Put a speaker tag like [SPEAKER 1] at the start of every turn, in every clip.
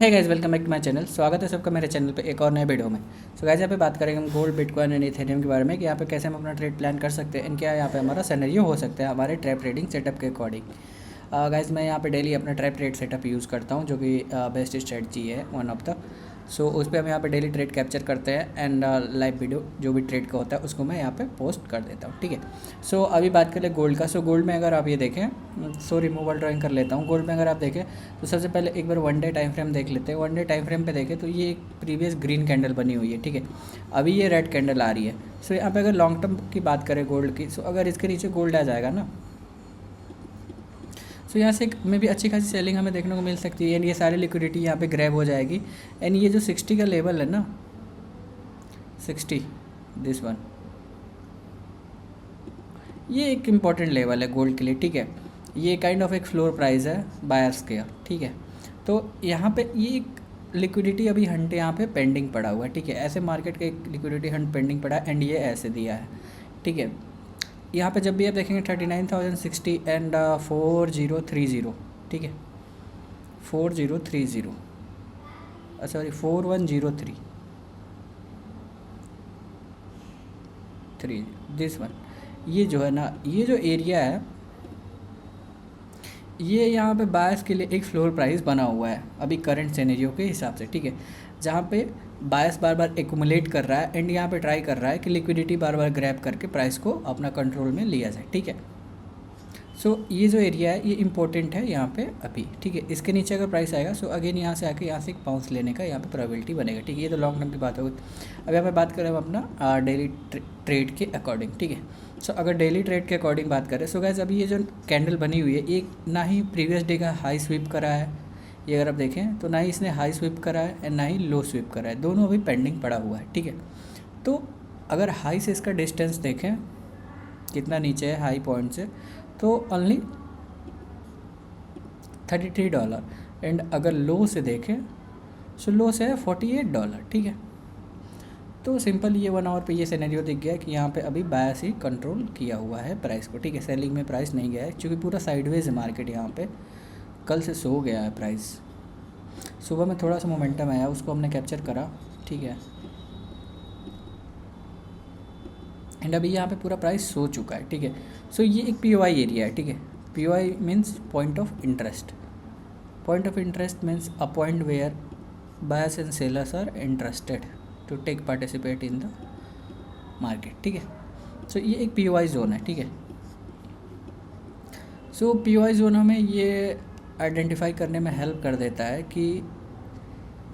[SPEAKER 1] है guys, welcome back to my channel. स्वागत है सबका मेरे चैनल पे एक और नए वीडियो में। सो गाइस, यहाँ पे बात करेंगे हम गोल्ड, बिटकॉइन एंड इथेरियम के बारे में कि यहाँ पे कैसे हम अपना ट्रेड प्लान कर सकते हैं एंड क्या यहाँ पे हमारा सिनेरियो हो सकता है हमारे ट्रैप ट्रेडिंग सेटअप के अकॉर्डिंग। गाइस, मैं यहाँ पे डेली अपना ट्रैप ट्रेड सेटअप यूज़ करता हूँ जो कि बेस्ट स्ट्रेटजी है वन ऑफ द। सो उस पर हम यहाँ पे डेली ट्रेड कैप्चर करते हैं एंड लाइव वीडियो जो भी ट्रेड का होता है उसको मैं यहाँ पे पोस्ट कर देता हूँ, ठीक है। सो अभी बात करें गोल्ड का। सो गोल्ड में अगर आप ये देखें, सो रिमूवल ड्राइंग कर लेता हूँ। गोल्ड में अगर आप देखें तो सबसे पहले एक बार वन डे टाइम फ्रेम देख लेते हैं। वन डे टाइम फ्रेम पे देखें तो ये एक प्रीवियस ग्रीन कैंडल बनी हुई है, ठीक है। अभी ये रेड कैंडल आ रही है। सो यहाँ पे अगर लॉन्ग टर्म की बात करें गोल्ड की, सो अगर इसके नीचे गोल्ड आ जाएगा ना, सो यहाँ से में भी अच्छी खासी सेलिंग हमें देखने को मिल सकती है एंड ये सारी लिक्विडिटी यहाँ पे ग्रैब हो जाएगी। एंड ये जो 60 का लेवल है ना, 60, दिस वन, ये एक इम्पॉर्टेंट लेवल है गोल्ड के लिए, ठीक है। ये काइंड ऑफ एक फ्लोर प्राइस है बायर्स के, ठीक है। तो यहाँ पे ये एक लिक्विडिटी अभी हंट यहाँ पे पेंडिंग पड़ा हुआ है, ठीक है। ऐसे मार्केट का एक लिक्विडिटी हंट पेंडिंग पड़ा है एंड ये ऐसे दिया है, ठीक है। यहाँ पे जब भी आप देखेंगे 39,060 एंड 4030, ठीक है, 4030, सॉरी 4103, दिस वन, ये जो है ना, ये जो एरिया है ये यहाँ पे बायर्स के लिए एक फ्लोर प्राइस बना हुआ है अभी करंट सिनेरियो के हिसाब से, ठीक है। जहाँ पे बायर्स बार बार एक्यूमुलेट कर रहा है एंड यहाँ पे ट्राई कर रहा है कि लिक्विडिटी बार बार ग्रैब करके प्राइस को अपना कंट्रोल में लिया जाए, ठीक है। सो ये जो एरिया है ये इंपॉर्टेंट है यहाँ पे अभी, ठीक है। इसके नीचे अगर प्राइस आएगा सो अगेन यहाँ से आके यहाँ से एक बाउंस लेने का यहाँ पे प्रोबेबिलिटी बनेगा, ठीक है। ये तो लॉन्ग टर्म की बात होगी। अब यहाँ पे बात करें हम अपना डेली ट्रेड के अकॉर्डिंग, ठीक है। सो अगर डेली ट्रेड के अकॉर्डिंग बात करें, सो गाइस अभी ये जो कैंडल बनी हुई है ये ना ही प्रीवियस डे का हाई स्वीप करा है, ये अगर आप देखें तो ना ही इसने हाई स्वीप करा है एंड ना ही लो स्वीप करा है, दोनों अभी पेंडिंग पड़ा हुआ है, ठीक है। तो अगर हाई से इसका डिस्टेंस देखें कितना नीचे है हाई पॉइंट से, तो ओनली $33 एंड अगर लो से देखें सो लो से है $48, ठीक है। तो सिंपल ये 1 आवर पे ये सिनेरियो दिख गया कि यहाँ पे अभी बायर्स ही कंट्रोल किया हुआ है प्राइस को, ठीक है। सेलिंग में प्राइस नहीं गया है क्योंकि पूरा साइडवेज है मार्केट। यहाँ पे कल से सो गया है प्राइस। सुबह में थोड़ा सा मोमेंटम आया उसको हमने कैप्चर करा, ठीक है। एंड अभी यहाँ पे पूरा प्राइस सो चुका है, ठीक है। सो ये एक POI एरिया है, ठीक है। POI means point of interest. Point of interest means a point where buyers and sellers are interested to take participate in the market, ठीक है। सो ये एक POI जोन है, ठीक है। सो POI जोन हमें ये आइडेंटिफाई करने में हेल्प कर देता है कि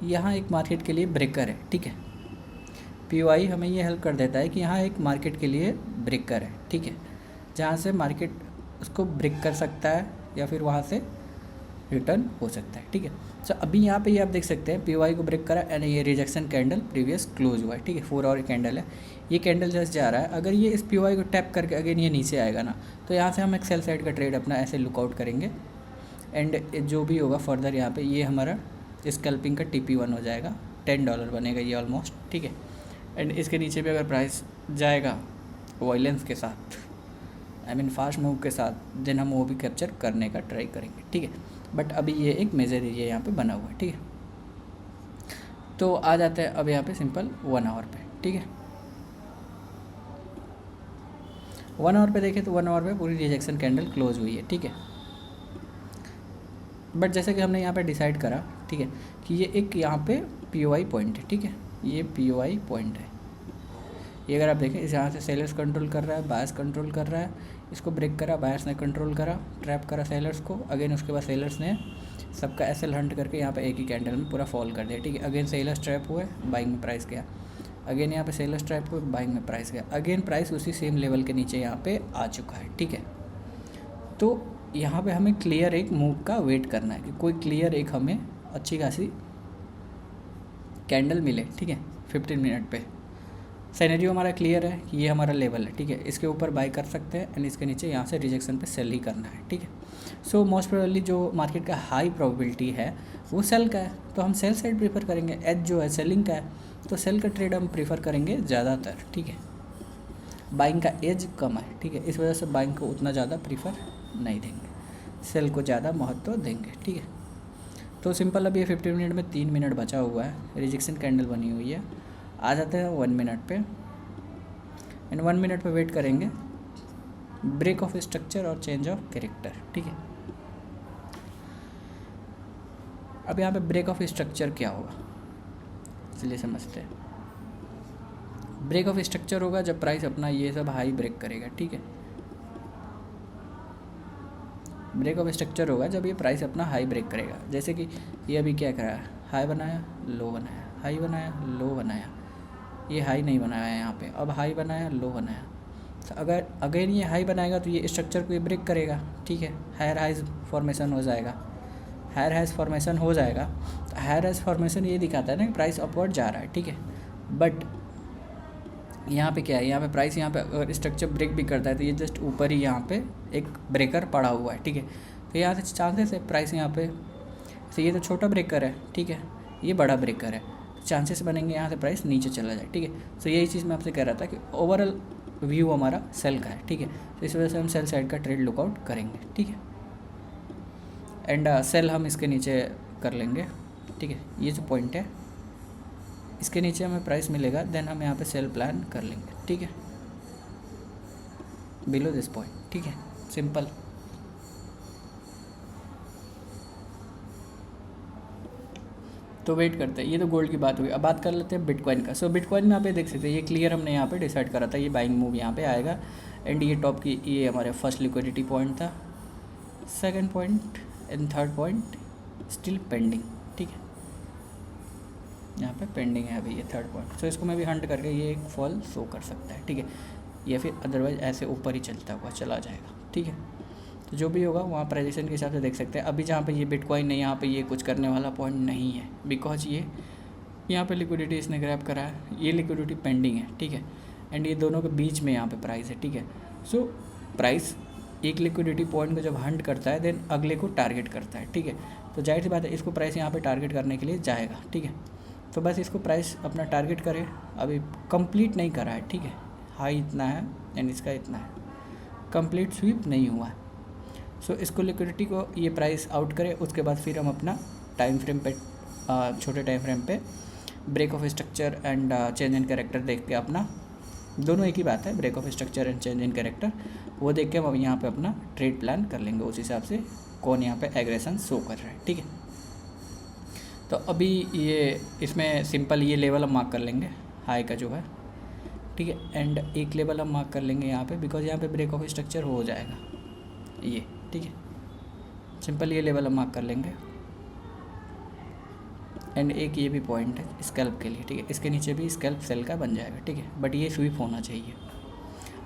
[SPEAKER 1] यहाँ एक मार्केट के लिए ब्रेकर है, ठीक है। POI हमें ये हेल्प कर देता है कि यहाँ एक मार्केट के लिए ब्रेकर है, ठीक है, जहाँ से मार्केट उसको ब्रेक कर सकता है या फिर वहाँ से रिटर्न हो सकता है, ठीक है। सो अभी यहाँ पे ये आप देख सकते हैं POI को ब्रेक करा एंड ये रिजेक्शन कैंडल प्रीवियस क्लोज हुआ है, ठीक है। 4 आवर कैंडल है, ये कैंडल जस्ट जा रहा है। अगर ये इस POI को टैप करके अगेन ये नीचे आएगा ना, तो यहाँ से हम एक सेल साइड का ट्रेड अपना ऐसे लुकआउट करेंगे एंड जो भी होगा फर्दर यहाँ पे ये हमारा स्कैल्पिंग का TP1 हो जाएगा, $10 बनेगा ये ऑलमोस्ट, ठीक है। एंड इसके नीचे भी अगर प्राइस जाएगा वायलेंस के साथ, आई मीन फास्ट मूव के साथ, देन हम वो भी कैप्चर करने का ट्राई करेंगे, ठीक है। बट अभी ये एक मेजर एरिया यहाँ पे बना हुआ है, ठीक है। तो आ जाते हैं अब यहाँ पे सिंपल 1 आवर पे, ठीक है। 1 आवर पे देखें तो 1 आवर पे पूरी रिजेक्शन कैंडल क्लोज हुई है, ठीक है। बट जैसे कि हमने यहाँ पे डिसाइड करा, ठीक है, कि ये एक यहाँ पे POI पॉइंट है, ठीक है। ये POI पॉइंट है। ये अगर आप देखें इस यहाँ से सेलर्स कंट्रोल कर रहा है, बायर्स कंट्रोल कर रहा है, इसको ब्रेक करा, बायर्स ने कंट्रोल करा, ट्रैप करा सेलर्स को, अगेन उसके बाद सेलर्स ने सबका SL हंट करके यहाँ पे एक ही कैंडल में पूरा फॉल कर दिया, ठीक है। अगेन सेलर्स ट्रैप हुए, बाइंग में प्राइस गया, अगेन यहाँ पे सेलर्स ट्रैप हुए, बाइंग में प्राइस गया, अगेन प्राइस उसी सेम लेवल के नीचे यहाँ पे आ चुका है, ठीक है। तो यहाँ पे हमें क्लियर एक मूव का वेट करना है कि कोई क्लियर एक हमें अच्छी खासी कैंडल मिले, ठीक है। 15 मिनट पे सिनेरियो हमारा क्लियर है कि ये हमारा लेवल है, ठीक है। इसके ऊपर बाय कर सकते हैं एंड इसके नीचे यहाँ से रिजेक्शन पे सेल ही करना है, ठीक है। सो मोस्ट प्रोबेबली जो मार्केट का हाई प्रोबेबिलिटी है वो सेल का है, तो हम सेल साइड प्रीफर करेंगे। एज जो है सेलिंग का है, तो सेल का ट्रेड हम प्रीफर करेंगे ज़्यादातर, ठीक है। बाइंग का एज कम है, ठीक है, इस वजह से बाइंग को उतना ज़्यादा प्रीफर नहीं देंगे, सेल को ज़्यादा महत्व देंगे, ठीक है। तो सिंपल अभी 15 मिनट में 3 मिनट बचा हुआ है, रिजेक्शन कैंडल बनी हुई है। आ जाते हैं 1 मिनट पे, एंड 1 मिनट पे वेट करेंगे ब्रेक ऑफ स्ट्रक्चर और चेंज ऑफ कैरेक्टर, ठीक है। अब यहाँ पे ब्रेक ऑफ स्ट्रक्चर क्या होगा, चलिए समझते हैं। ब्रेक ऑफ स्ट्रक्चर होगा जब प्राइस अपना ये सब हाई ब्रेक करेगा, ठीक है। ब्रेक ऑफ स्ट्रक्चर होगा जब ये प्राइस अपना हाई ब्रेक करेगा, जैसे कि ये अभी क्या करा है, हाई बनाया, लो बनाया, हाई बनाया, लो बनाया, ये हाई नहीं बनाया है यहाँ पे, अब हाई बनाया, लो बनाया। तो अगर अगेन ये हाई बनाएगा तो ये स्ट्रक्चर को ये ब्रेक करेगा, ठीक है, हायर हाइज फॉर्मेशन हो जाएगा। हायर हाइज फॉर्मेशन हो जाएगा तो हायर हाइज फॉर्मेशन ये दिखाता है ना कि प्राइस अपवर्ड जा रहा है, ठीक है। बट यहाँ पे क्या है, यहाँ पे प्राइस यहाँ पे अगर स्ट्रक्चर ब्रेक भी करता है तो ये जस्ट ऊपर ही यहाँ पे एक ब्रेकर पड़ा हुआ है, ठीक है। तो यहाँ से चांसेस है प्राइस यहाँ पे, तो ये तो छोटा ब्रेकर है, ठीक है, ये बड़ा ब्रेकर है, चांसेस बनेंगे यहाँ से प्राइस नीचे चला जाए, ठीक है। तो यही चीज़ मैं आपसे कह रहा था कि ओवरऑल व्यू हमारा सेल का है, ठीक है। तो इस वजह से हम सेल साइड का ट्रेड लुकआउट करेंगे, ठीक है। एंड सेल हम इसके नीचे कर लेंगे, ठीक है। ये जो पॉइंट है इसके नीचे हमें प्राइस मिलेगा, देन हम यहाँ पे सेल प्लान कर लेंगे, ठीक है, बिलो दिस पॉइंट, ठीक है, सिंपल। तो वेट करते हैं, ये तो गोल्ड की बात हुई। अब बात कर लेते हैं बिटकॉइन का। सो बिटकॉइन में आप ये देख सकते हैं, ये क्लियर हमने यहाँ पे डिसाइड करा था, ये बाइंग मूव यहाँ पे आएगा। एंड ये टॉप की ये हमारे फर्स्ट लिक्विडिटी पॉइंट था, second point and third point still pending, ठीक है, यहाँ पे पेंडिंग है अभी ये थर्ड पॉइंट। सो इसको मैं भी हंट करके ये एक फॉल शो कर सकता है, ठीक है, या फिर अदरवाइज ऐसे ऊपर ही चलता हुआ चला जाएगा, ठीक है। तो जो भी होगा वहाँ प्राइजेशन के हिसाब से देख सकते हैं। अभी जहाँ पे ये बिटकॉइन है यहाँ पे ये कुछ करने वाला पॉइंट नहीं है, बिकॉज ये यहाँ पे लिक्विडिटी इसने ग्रैब करा है, ये लिक्विडिटी पेंडिंग है, ठीक है। एंड ये दोनों के बीच में यहाँ पे प्राइस है, ठीक है। सो प्राइस एक लिक्विडिटी पॉइंट को जब हंट करता है देन अगले को टारगेट करता है, ठीक है। तो जाहिर सी बात है इसको प्राइस यहाँ पे टारगेट करने के लिए जाएगा, ठीक है। तो बस इसको प्राइस अपना टारगेट करे, अभी कंप्लीट नहीं करा है, ठीक है। हाई इतना है एंड इसका इतना है, कंप्लीट स्वीप नहीं हुआ है। सो इसको लिक्विडिटी को ये प्राइस आउट करे, उसके बाद फिर हम अपना टाइम फ्रेम पे छोटे टाइम फ्रेम पे break of structure and change in character देख के अपना, दोनों एक ही बात है, break of structure and change in character, वो देख के हम यहाँ पे अपना ट्रेड प्लान कर लेंगे उस हिसाब से कौन यहाँ पे एग्रेशन शो कर रहा है, ठीक है। तो अभी ये इसमें सिंपल ये लेवल हम मार्क कर लेंगे हाई का जो है, ठीक है। एंड एक लेवल हम मार्क कर लेंगे यहाँ पे, बिकॉज यहाँ पे ब्रेक ऑफ स्ट्रक्चर हो जाएगा ये, ठीक है। सिंपल ये लेवल हम मार्क कर लेंगे। एंड एक ये भी पॉइंट है स्कैल्प के लिए, ठीक है, इसके नीचे भी स्कैल्प सेल का बन जाएगा, ठीक है। बट ये स्वीप होना चाहिए,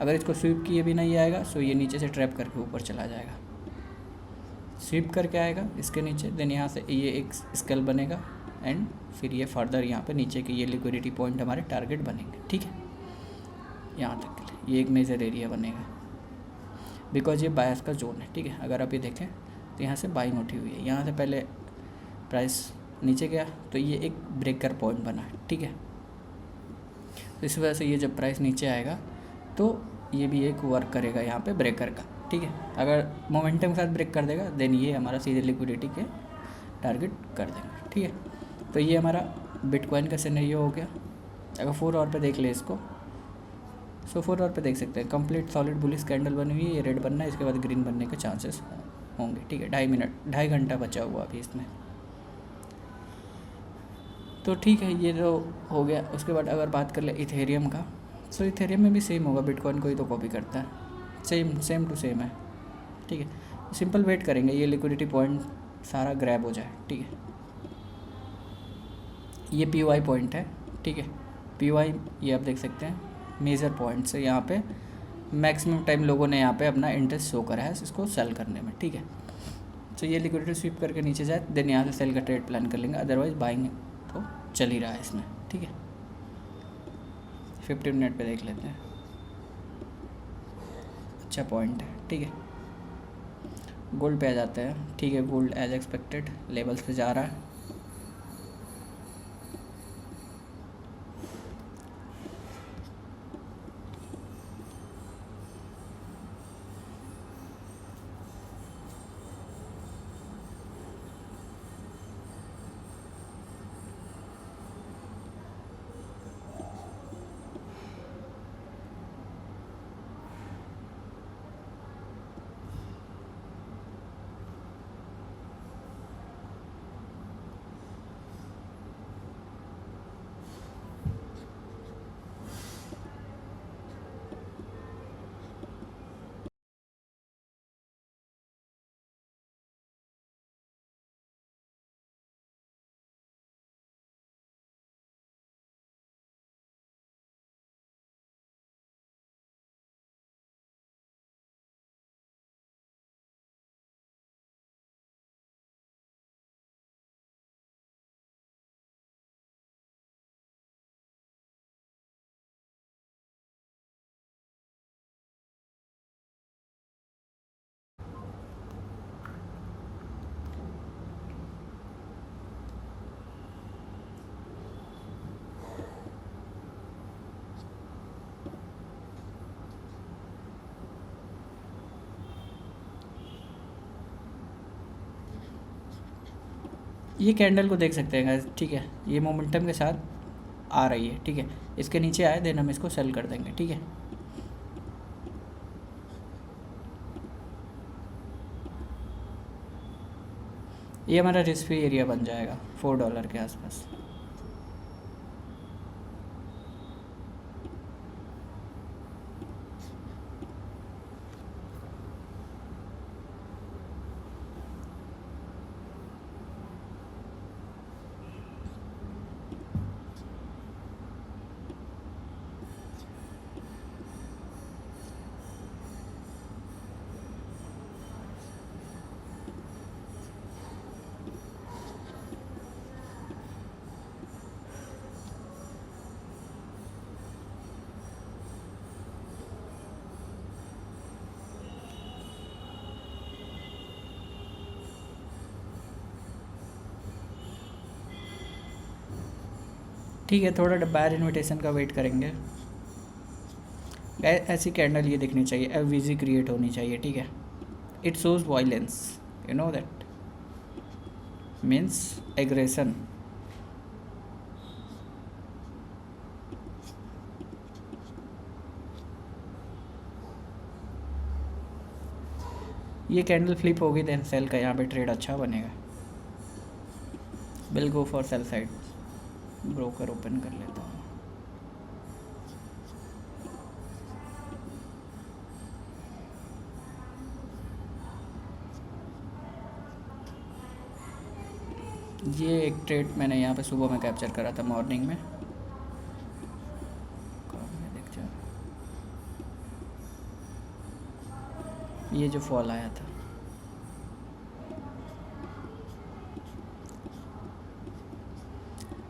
[SPEAKER 1] अगर इसको स्वीप किए भी नहीं आएगा सो ये नीचे से ट्रैप करके ऊपर चला जाएगा, स्वीप करके आएगा इसके नीचे, देन यहाँ से ये एक स्कैल्प बनेगा एंड फिर ये फर्दर यहाँ पे नीचे के ये लिक्विडिटी पॉइंट हमारे टारगेट बनेंगे, ठीक है। यहाँ तक के लिए ये एक मेजर एरिया बनेगा, बिकॉज ये बायस का जोन है, ठीक है। अगर आप ये देखें तो यहाँ से बाइंग उठी हुई है, यहाँ से पहले प्राइस नीचे गया तो ये एक ब्रेकर पॉइंट बना है, ठीक है। तो इस वजह से ये जब प्राइस नीचे आएगा तो ये भी एक वर्क करेगा यहाँ पे ब्रेकर का, ठीक है। अगर मोमेंटम के साथ ब्रेक कर देगा देन ये हमारा सीधे लिक्विडिटी के टारगेट कर देंगे, ठीक है। तो ये हमारा बिटकॉइन का सिनेरियो हो गया। अगर 4 आवर पे देख ले इसको, सो 4 आवर पे देख सकते हैं कंप्लीट सॉलिड बुलिश कैंडल बनी हुई है, ये रेड बनना है, इसके बाद ग्रीन बनने के चांसेस होंगे, ठीक है। 2.5 घंटा बचा हुआ अभी इसमें, तो ठीक है, ये तो हो गया। उसके बाद अगर बात कर ले इथेरियम का, सो इथेरियम में भी सेम होगा, बिटकॉइन को ही तो कॉपी करता है, सेम टू सेम है, ठीक है। सिंपल वेट करेंगे ये लिक्विडिटी पॉइंट सारा ग्रैब हो जाए, ठीक है। ये PY पॉइंट है, ठीक है, PY ये आप देख सकते हैं मेजर पॉइंट से, यहाँ पे मैक्सिमम टाइम लोगों ने यहाँ पे अपना इंटरेस्ट शो करा है इसको सेल करने में, ठीक है। तो ये लिक्विडिटी स्वीप करके नीचे जाए देन यहाँ से सेल का ट्रेड प्लान कर लेंगे, अदरवाइज बाइंग तो चल ही रहा है इसमें, ठीक है। 15 मिनट पे देख लेते हैं, अच्छा पॉइंट है, ठीक है। गोल्ड पे आ जाते हैं, ठीक है। गोल्ड एज एक्सपेक्टेड लेवल्स पे जा रहा है, ये कैंडल को देख सकते हैं guys, ठीक है, ये मोमेंटम के साथ आ रही है, ठीक है, इसके नीचे आए देन हम इसको सेल कर देंगे, ठीक है। ये हमारा रिस्क फ्री एरिया बन जाएगा $4 के आसपास। ठीक है, थोड़ा बायर इन्विटेशन का वेट करेंगे। ऐसी कैंडल ये दिखनी चाहिए, एफवीजी क्रिएट होनी चाहिए, ठीक है। It shows violence, you know that means aggression. ये कैंडल फ्लिप होगी देन सेल का यहाँ पे ट्रेड अच्छा बनेगा। Will go for sell side. Broker open कर लेता हूँ। ये एक ट्रेड मैंने यहाँ पे सुबह में कैप्चर करा था मॉर्निंग में, देख जाओ ये जो फॉल आया था।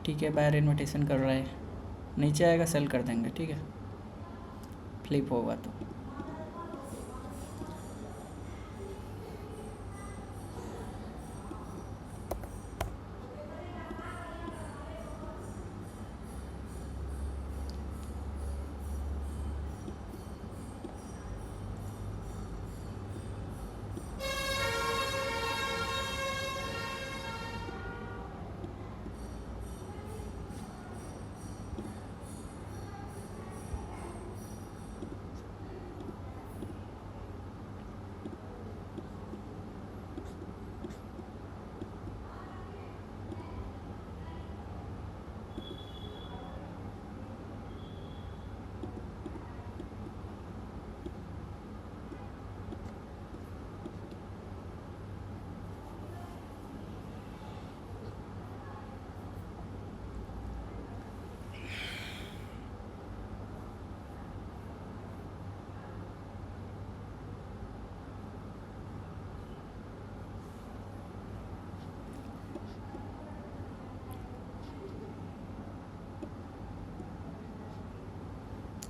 [SPEAKER 1] ठीक है, बायर इन्विटेशन कर रहा है, नीचे आएगा सेल कर देंगे, ठीक है, फ्लिप होगा तो।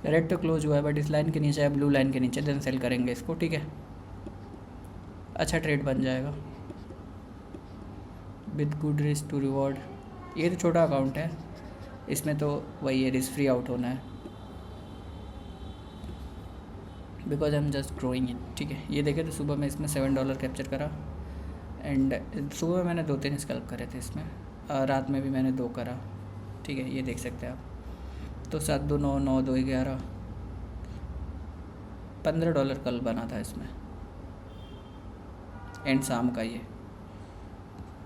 [SPEAKER 1] रेड तो क्लोज हुआ है बट इस लाइन के नीचे है, ब्लू लाइन के नीचे, देन सेल करेंगे इसको, ठीक है। अच्छा ट्रेड बन जाएगा with good risk to reward. ये तो छोटा अकाउंट है, इसमें तो वही है, रिस्क फ्री आउट होना है because I am just growing it, ठीक है। ये देखे तो सुबह में इसमें $7 कैप्चर करा एंड सुबह मैंने 2-3 स्कैल्प करे थे इसमें, रात में भी मैंने 2 करा, ठीक है, ये देख सकते हैं आप। तो 7, 2, 9, 9, 2, 11, $15 कल बना था इसमें एंड शाम का ये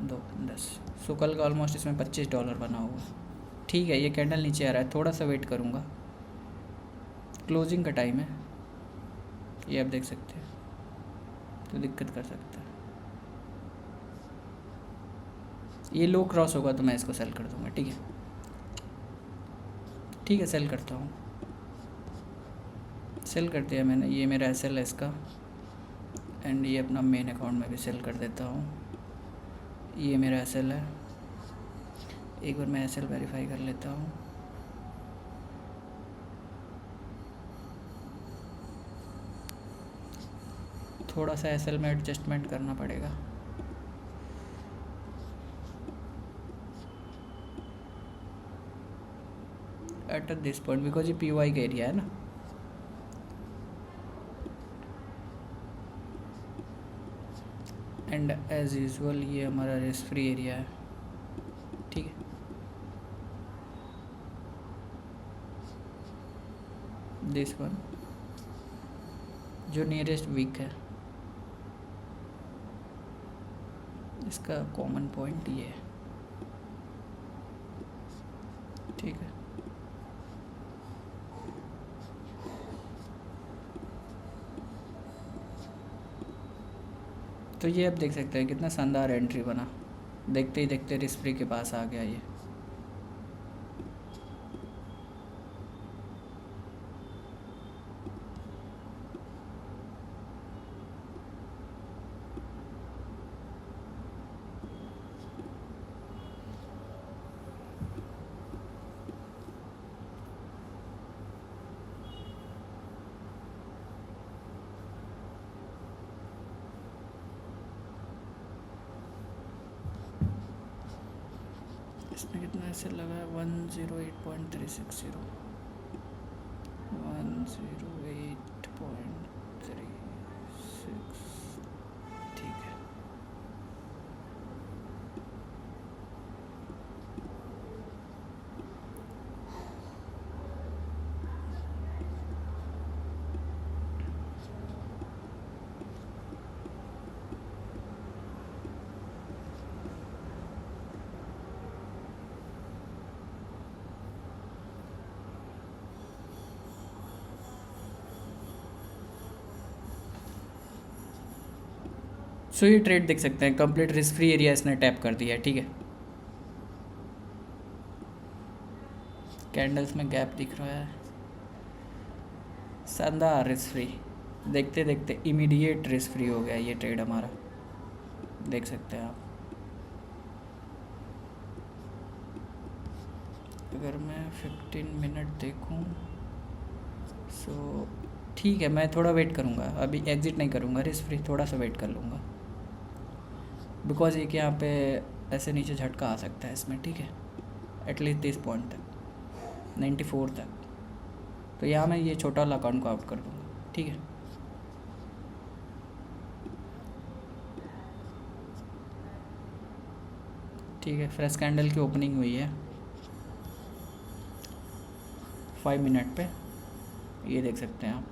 [SPEAKER 1] 2, 10, सो कल का ऑलमोस्ट इसमें $25 बना हुआ। ठीक है, ये कैंडल नीचे आ रहा है, थोड़ा सा वेट करूँगा, क्लोजिंग का टाइम है, ये आप देख सकते हैं, तो दिक्कत कर सकता है। ये लो क्रॉस होगा तो मैं इसको सेल कर दूँगा, ठीक है, ठीक है, सेल करता हूँ, सेल कर दिया मैंने। ये मेरा एसएल है इसका एंड ये अपना मेन अकाउंट में भी सेल कर देता हूँ। ये मेरा एसएल है, एक बार मैं एसएल वेरीफाई कर लेता हूँ। थोड़ा सा एसएल में एडजस्टमेंट करना पड़ेगा। एट दिस पॉइंट बिकॉज ये पीवाई का एरिया है ना, एंड एज यूजुअल ये हमारा रिस्क फ्री एरिया है। दिस वन जो नियरेस्ट वीक है, इसका कॉमन पॉइंट ये है, ठीक है। तो ये आप देख सकते हैं कितना शानदार एंट्री बना, देखते ही देखते रिस्क फ्री के पास आ गया ये। इसमें कितना ऐसे लगा है 108.360, 108.36, ठीक है। सो ये ट्रेड देख सकते हैं, कंप्लीट रिस्क फ्री एरिया इसने टैप कर दिया है, ठीक है। कैंडल्स में गैप दिख रहा है, शानदार रिस्क फ्री, देखते देखते इमीडिएट रिस्क फ्री हो गया ये ट्रेड हमारा, देख सकते हैं आप। अगर मैं 15 मिनट देखूं सो ठीक है, मैं थोड़ा वेट करूंगा, अभी एग्जिट नहीं करूंगा रिस्क फ्री, थोड़ा सा वेट कर लूँगा, बिकॉज एक यहाँ पे ऐसे नीचे झटका आ सकता है इसमें, ठीक है, एटलीस्ट 30 पॉइंट तक, 94 तक। तो यहाँ मैं ये छोटा वाला अकाउंट को आउट कर दूँगा, ठीक है। ठीक है, फ्रेश कैंडल की ओपनिंग हुई है 5 मिनट पे, ये देख सकते हैं आप।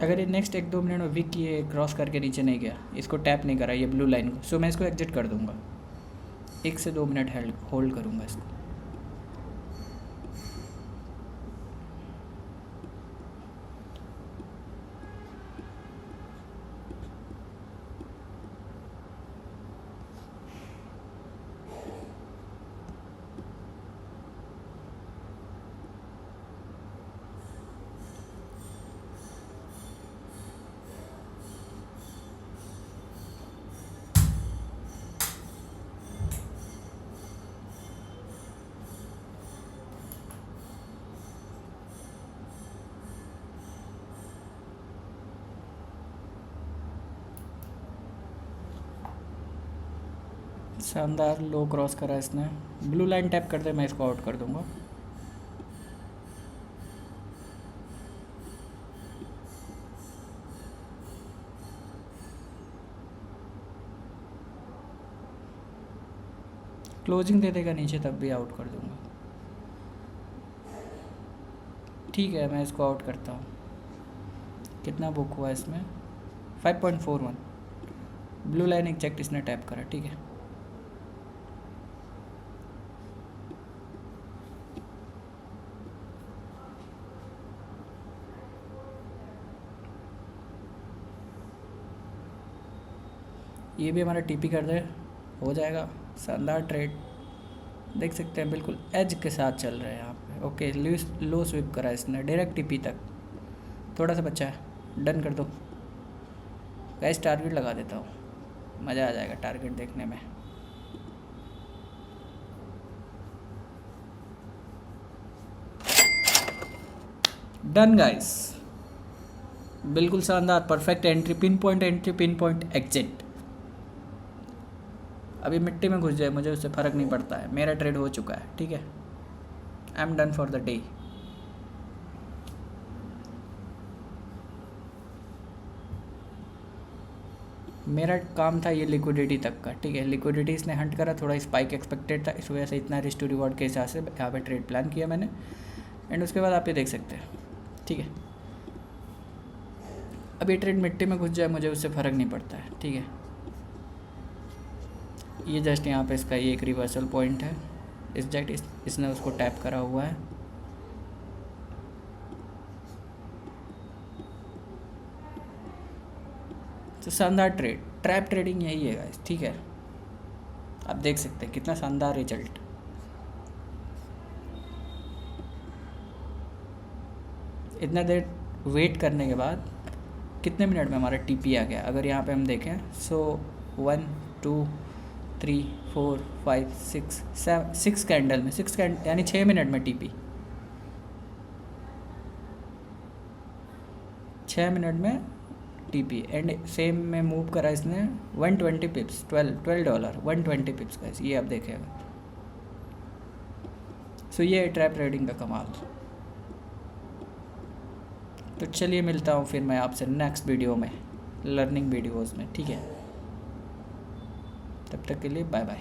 [SPEAKER 1] अगर ये नेक्स्ट 1-2 मिनट में विक ये क्रॉस करके नीचे नहीं गया, इसको टैप नहीं करा ये ब्लू लाइन को, सो मैं इसको एग्जिट कर दूंगा, 1 से 2 मिनट होल्ड करूंगा इसको। शानदार लो क्रॉस करा इसने, ब्लू लाइन टैप कर दे, मैं इसको आउट कर दूंगा। क्लोजिंग दे देगा नीचे तब भी आउट कर दूंगा, ठीक है। मैं इसको आउट करता हूँ। कितना बुक हुआ इसमें 5.41, ब्लू लाइन एग्जैक्ट इसने टैप करा, ठीक है। ये भी हमारा टीपी कर दे, हो जाएगा। शानदार ट्रेड देख सकते हैं, बिल्कुल एज के साथ चल रहे हैं यहाँ पे। ओके, लो स्विप करा इसने डायरेक्ट टीपी तक, थोड़ा सा बचा है, डन कर दो गाइस। टारगेट लगा देता हूँ, मज़ा आ जाएगा टारगेट देखने में। डन गाइस, बिल्कुल शानदार, perfect entry, pin point entry, pin point exit. अभी मिट्टी में घुस जाए मुझे उससे फ़र्क नहीं पड़ता है, मेरा ट्रेड हो चुका है, ठीक है। I am done for the day. मेरा काम था ये लिक्विडिटी तक का, ठीक है। लिक्विडिटी इसने हंट करा, थोड़ा स्पाइक एक्सपेक्टेड था, इस वजह से इतना रिस्क टू रिवॉर्ड के हिसाब से यहाँ पे ट्रेड प्लान किया मैंने। एंड उसके बाद आप ये देख सकते हैं, ठीक है। अब ये ट्रेड मिट्टी में घुस जाए मुझे उससे फ़र्क नहीं पड़ता है, ठीक है। ये जस्ट यहाँ पे इसका ये एक रिवर्सल पॉइंट है, इसने उसको टैप करा हुआ है। तो शानदार ट्रेड, ट्रैप ट्रेडिंग यही है गाइस, ठीक है। आप देख सकते हैं कितना शानदार रिजल्ट। इतना देर वेट करने के बाद कितने मिनट में हमारा टीपी आ गया, अगर यहाँ पे हम देखें सो 1 2 3 4 5 6 7 6 कैंडल में यानी 6 मिनट में टीपी, 6 मिनट में टीपी। एंड सेम में मूव करा इसने 120 पिप्स, $12 120 पिप्स का, ये आप देखेगा। सो ये ट्रैप ट्रेडिंग का कमाल। तो चलिए मिलता हूँ फिर मैं आपसे नेक्स्ट वीडियो में, लर्निंग वीडियोज़ में, ठीक है। तब तक के लिए बाय बाय।